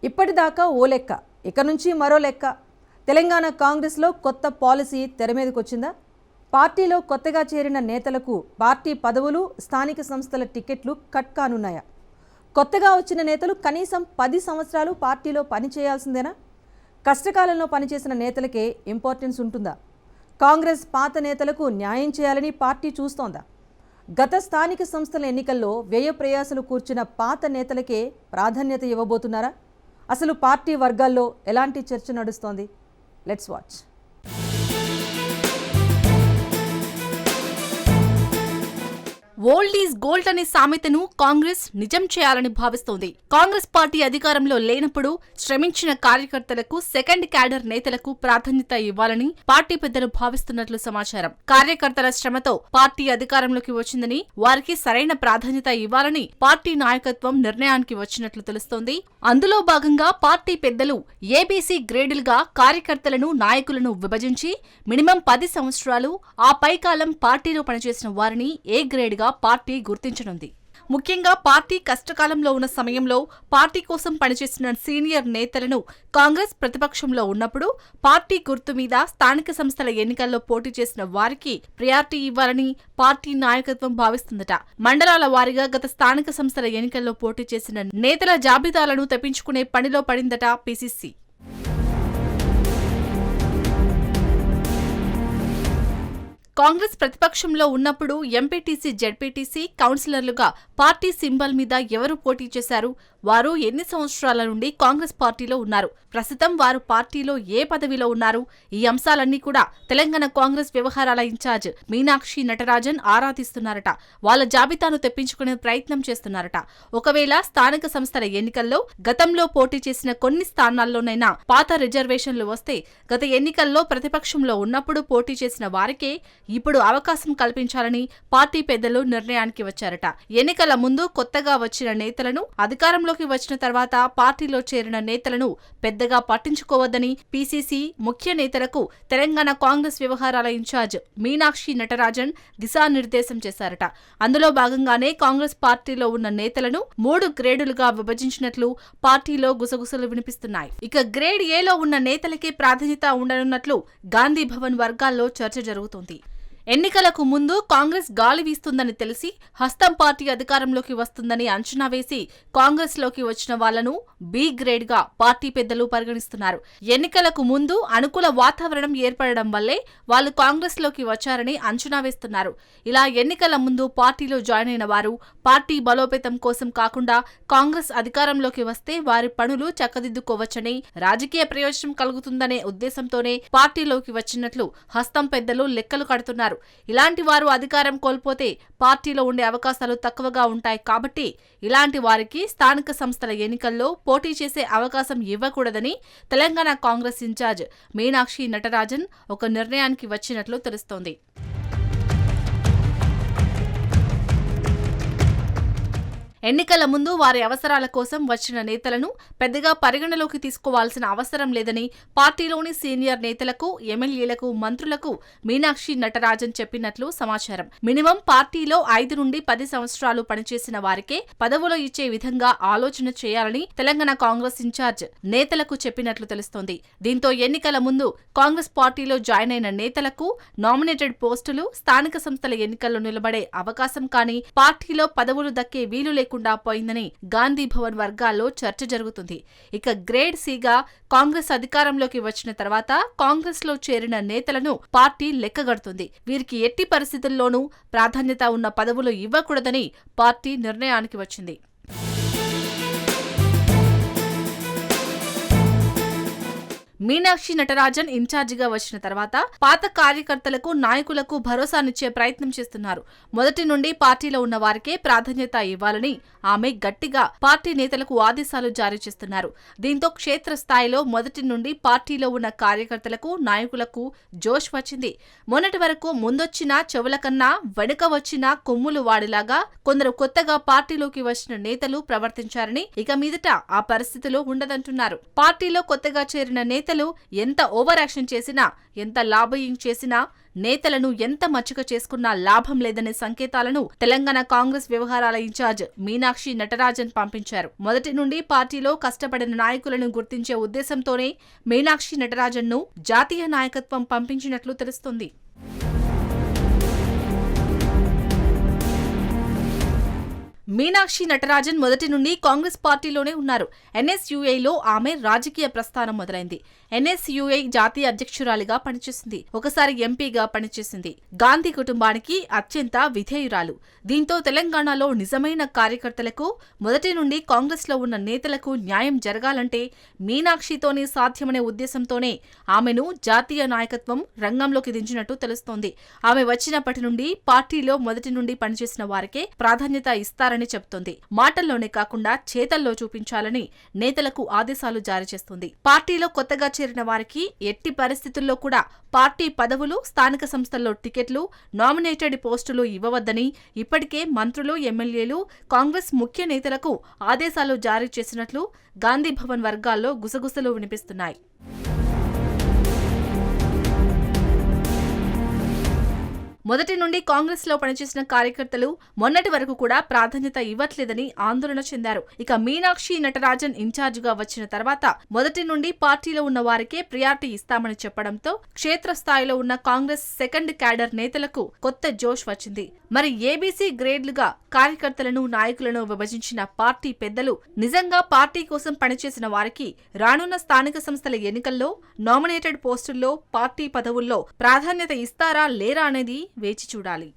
ఇప్పటిదాకా ఓ లెక్క, ఇక నుంచి మరో లెక్క. తెలంగాణ కాంగ్రెస్లో కొత్త పాలసీ తెర మీదకొచ్చిందా? పార్టీలో కొత్తగా చేరిన నేతలకు పార్టీ పదవులు, స్థానిక సంస్థల టికెట్లు కట్ కానున్నాయా? కొత్తగా వచ్చిన నేతలు కనీసం 10 సంవత్సరాలు పార్టీలో పనిచేయాల్సిందేనా? కష్టకాలంలో పనిచేసిన నేతలకే ఇంపార్టెన్స్ ఉంటుందా? కాంగ్రెస్ పాత నేతలకు న్యాయం చేయాలని పార్టీ చూస్తోందా? గత స్థానిక సంస్థల ఎన్నికల్లో వ్యయ ప్రయాసలు కూర్చున్న పాత నేతలకే ప్రాధాన్యత ఇవ్వబోతున్నారా? అసలు పార్టీ వర్గాల్లో ఎలాంటి చర్చ నడుస్తోంది? Let's watch. Old is gold అనే సామెతను కాంగ్రెస్ నిజం చేయాలని భావిస్తోంది. కాంగ్రెస్ పార్టీ అధికారంలో లేనప్పుడు శ్రమించిన కార్యకర్తలకు, సెకండ్ క్యాడర్ నేతలకు ప్రాధాన్యత ఇవ్వాలని పార్టీ పెద్దలు భావిస్తున్నట్లు సమాచారం. కార్యకర్తల శ్రమతో పార్టీ అధికారంలోకి వచ్చిందని, వారికి సరైన ప్రాధాన్యత ఇవ్వాలని పార్టీ నాయకత్వం నిర్ణయానికి వచ్చినట్లు తెలుస్తోంది. అందులో భాగంగా పార్టీ పెద్దలు ఏబీసీ గ్రేడులుగా కార్యకర్తలను, నాయకులను విభజించి మినిమం 10 సంవత్సరాలు, ఆ పైకాలం పార్టీలో పనిచేసిన వారిని ఏ గ్రేడ్గా పార్టీ గుర్తించనుంది. ముఖ్యంగా పార్టీ కష్టకాలంలో ఉన్న సమయంలో పార్టీ కోసం పనిచేసిన సీనియర్ నేతలను కాంగ్రెస్ ప్రతిపక్షంలో ఉన్నప్పుడు పార్టీ గుర్తు మీద స్థానిక సంస్థల ఎన్నికల్లో పోటీ చేసిన వారికి ప్రయారిటీ ఇవ్వాలని పార్టీ నాయకత్వం భావిస్తుందట. మండలాల వారీగా గత స్థానిక సంస్థల ఎన్నికల్లో పోటీ చేసిన నేతల జాబితాలను తెప్పించుకునే పనిలో పడిందట పీసీసీ. కాంగ్రెస్ ప్రతిపక్షంలో ఉన్నప్పుడు ఎంపీటీసీ, జెడ్పీటీసీ, కౌన్సిలర్లుగా పార్టీ సింబల్ మీద ఎవరు పోటీ చేశారు? వారు ఎన్ని సంవత్సరాల నుండి కాంగ్రెస్ పార్టీలో ఉన్నారు? ప్రస్తుతం వారు పార్టీలో ఏ పదవిలో ఉన్నారు? ఈ అంశాలన్నీ కూడా తెలంగాణ కాంగ్రెస్ వ్యవహారాల ఇన్ఛార్జ్ మీనాక్షి నటరాజన్ ఆరా తీస్తున్నారట. వాళ్ళ జాబితాను తెప్పించుకునే ప్రయత్నం చేస్తున్నారట. ఒకవేళ స్థానిక సంస్థల ఎన్నికల్లో గతంలో పోటీ చేసిన కొన్ని స్థానాల్లోనైనా పాత రిజర్వేషన్లు వస్తే, గత ఎన్నికల్లో ప్రతిపక్షంలో ఉన్నప్పుడు పోటీ చేసిన వారికే ఇప్పుడు అవకాశం కల్పించాలని పార్టీ పెద్దలు నిర్ణయానికి వచ్చారట. ఎన్నికల ముందు కొత్తగా వచ్చిన నేతలను, అధికారంలోకి వచ్చిన తర్వాత పార్టీలో చేరిన నేతలను పెద్దగా పట్టించుకోవద్దని పీసీసీ ముఖ్య నేతలకు తెలంగాణ కాంగ్రెస్ వ్యవహారాల ఇన్ఛార్జ్ మీనాక్షి నటరాజన్ దిశానిర్దేశం చేశారట. అందులో భాగంగానే కాంగ్రెస్ పార్టీలో ఉన్న నేతలను 3 గ్రేడులుగా విభజించినట్లు పార్టీలో గుసగుసలు వినిపిస్తున్నాయి. ఇక గ్రేడ్ ఏలో ఉన్న నేతలకే ప్రాధాన్యత ఉండనున్నట్లు గాంధీ భవన్ వర్గాల్లో చర్చ జరుగుతోంది. ఎన్నికలకు ముందు కాంగ్రెస్ గాలి వీస్తుందని తెలిసి హస్తం పార్టీ అధికారంలోకి వస్తుందని అంచనా వేసి కాంగ్రెస్ లోకి వచ్చిన వాళ్లను బి గ్రేడ్ గా పార్టీ పెద్దలు పరిగణిస్తున్నారు. ఎన్నికలకు ముందు అనుకూల వాతావరణం ఏర్పడడం వల్లే వాళ్లు కాంగ్రెస్ లోకి వచ్చారని అంచనా వేస్తున్నారు. ఇలా ఎన్నికల ముందు పార్టీలో జాయిన్ అయిన వారు పార్టీ బలోపేతం కోసం కాకుండా కాంగ్రెస్ అధికారంలోకి వస్తే వారి పనులు చక్కదిద్దుకోవచ్చని, రాజకీయ ప్రయోజనం కలుగుతుందనే ఉద్దేశంతోనే పార్టీలోకి వచ్చినట్లు హస్తం పెద్దలు లెక్కలు కడుతున్నారు. ఇలాంటి వారు అధికారం కోల్పోతే పార్టీలో ఉండే అవకాశాలు తక్కువగా ఉంటాయి కాబట్టి ఇలాంటి వారికి స్థానిక సంస్థల ఎన్నికల్లో పోటీ చేసే అవకాశం ఇవ్వకూడదని తెలంగాణ కాంగ్రెస్ ఇన్ఛార్జ్ మీనాక్షి నటరాజన్ ఒక నిర్ణయానికి వచ్చినట్లు తెలుస్తోంది. ఎన్నికల ముందు వారి అవసరాల కోసం వచ్చిన నేతలను పెద్దగా పరిగణలోకి తీసుకోవాల్సిన అవసరం లేదని పార్టీలోని సీనియర్ నేతలకు, ఎమ్మెల్యేలకు, మంత్రులకు మీనాక్షి నటరాజన్ చెప్పినట్లు సమాచారం. మినిమం పార్టీలో 5 నుండి 10 సంవత్సరాలు పనిచేసిన వారికే పదవులు ఇచ్చే విధంగా ఆలోచన చేయాలని తెలంగాణ కాంగ్రెస్ ఇన్ఛార్జ్ నేతలకు చెప్పినట్లు తెలుస్తోంది. దీంతో ఎన్నికల ముందు కాంగ్రెస్ పార్టీలో జాయిన్ అయిన నేతలకు నామినేటెడ్ పోస్టులు, స్థానిక సంస్థల ఎన్నికల్లో నిలబడే అవకాశం కానీ, పార్టీలో పదవులు దక్కే వీలు లేకుండా పోయిందని గాంధీ భవన్ వర్గాల్లో చర్చ జరుగుతుంది. ఇక గ్రేడ్ సిగా కాంగ్రెస్ అధికారంలోకి వచ్చిన తర్వాత కాంగ్రెస్ లో చేరిన నేతలను పార్టీ లెక్కగడుతుంది. వీరికి ఎట్టి పరిస్థితుల్లోనూ ప్రాధాన్యత ఉన్న పదవులు ఇవ్వకూడదని పార్టీ నిర్ణయానికి వచ్చింది. మీనాక్షి నటరాజన్ ఇన్ఛార్జిగా వచ్చిన తర్వాత పాత కార్యకర్తలకు, నాయకులకు భరోసానిచ్చే ప్రయత్నం చేస్తున్నారు. మొదటి నుండి పార్టీలో ఉన్న వారికే ప్రాధాన్యత ఇవ్వాలని ఆమె గట్టిగా పార్టీ నేతలకు ఆదేశాలు జారీ చేస్తున్నారు. దీంతో క్షేత్రస్థాయిలో మొదటి నుండి పార్టీలో ఉన్న కార్యకర్తలకు, నాయకులకు జోష్ వచ్చింది. మొన్నటి వరకు ముందొచ్చిన చెవుల కన్నా వెనుక వచ్చిన కొమ్ములు వాడిలాగా కొందరు కొత్తగా పార్టీలోకి వచ్చిన నేతలు ప్రవర్తించారని, ఇక మీదట ఆ పరిస్థితిలో ఉండదంటున్నారు. పార్టీలో కొత్తగా చేరిన నేతలు నేతలు ఎంత ఓవర్ యాక్షన్ చేసినా, ఎంత లాబయింగ్ చేసినా, నేతలను ఎంత మచ్చుక చేసుకున్నా లాభం లేదనే సంకేతాలను తెలంగాణ కాంగ్రెస్ వ్యవహారాల ఇన్ఛార్జ్ మీనాక్షి నటరాజన్ పంపించారు. మొదటి నుండి పార్టీలో కష్టపడిన నాయకులను గుర్తించే ఉద్దేశంతోనే మీనాక్షి నటరాజన్ను జాతీయ నాయకత్వం పంపించినట్లు తెలుస్తోంది. మీనాక్షి నటరాజన్ మొదటి నుండి కాంగ్రెస్ పార్టీలోనే ఉన్నారు. ఎన్ఎస్యుఐలో ఆమె రాజకీయ ప్రస్థానం మొదలైంది. ఎన్ఎస్యుఐ జాతీయ అధ్యక్షురాలిగా పనిచేసింది. ఒకసారి ఎంపీగా పనిచేసింది. గాంధీ కుటుంబానికి అత్యంత విధేయురాలు. దీంతో తెలంగాణలో నిజమైన కార్యకర్తలకు, మొదటి నుండి కాంగ్రెస్లో ఉన్న నేతలకు న్యాయం జరగాలంటే మీనాక్షితోనే సాధ్యమనే ఉద్దేశంతోనే ఆమెను జాతీయ నాయకత్వం రంగంలోకి దించినట్టు తెలుస్తోంది. ఆమె వచ్చినప్పటి నుండి పార్టీలో మొదటి నుండి పనిచేసిన వారికే ప్రాధాన్యత ఇస్తారని చెబుతోంది. మాటల్లోనే కాకుండా చేతల్లో చూపించాలని నేతలకు ఆదేశాలు జారీ చేస్తుంది. పార్టీలో కొత్తగా చేరిన వారికి ఎట్టి పరిస్థితుల్లో కూడా పార్టీ పదవులు, స్థానిక సంస్థల్లో టికెట్లు, నామినేటెడ్ పోస్టులు ఇవ్వవద్దని ఇప్పటికే మంత్రులు, ఎమ్మెల్యేలు, కాంగ్రెస్ ముఖ్య నేతలకు ఆదేశాలు జారీ చేసినట్లు గాంధీ భవన్ వర్గాల్లో గుసగుసలు వినిపిస్తున్నాయి. మొదటి నుండి కాంగ్రెస్లో పనిచేసిన కార్యకర్తలు మొన్నటి వరకు కూడా ప్రాధాన్యత ఇవ్వట్లేదని ఆందోళన చెందారు. ఇక మీనాక్షి నటరాజన్ ఇన్ఛార్జిగా వచ్చిన తర్వాత మొదటి నుండి పార్టీలో ఉన్న వారికే ప్రియారిటీ ఇస్తామని చెప్పడంతో క్షేత్రస్థాయిలో ఉన్న కాంగ్రెస్ సెకండ్ క్యాడర్ నేతలకు కొత్త జోష్ వచ్చింది. మరి ఏబీసీ గ్రేడ్లుగా కార్యకర్తలను, నాయకులను విభజించిన పార్టీ పెద్దలు నిజంగా పార్టీ కోసం పనిచేసిన వారికి రానున్న స్థానిక సంస్థల ఎన్నికల్లో నామినేటెడ్ పోస్టుల్లో, పార్టీ పదవుల్లో ప్రాధాన్యత ఇస్తారా లేరా అనేది వేచి చూడాలి.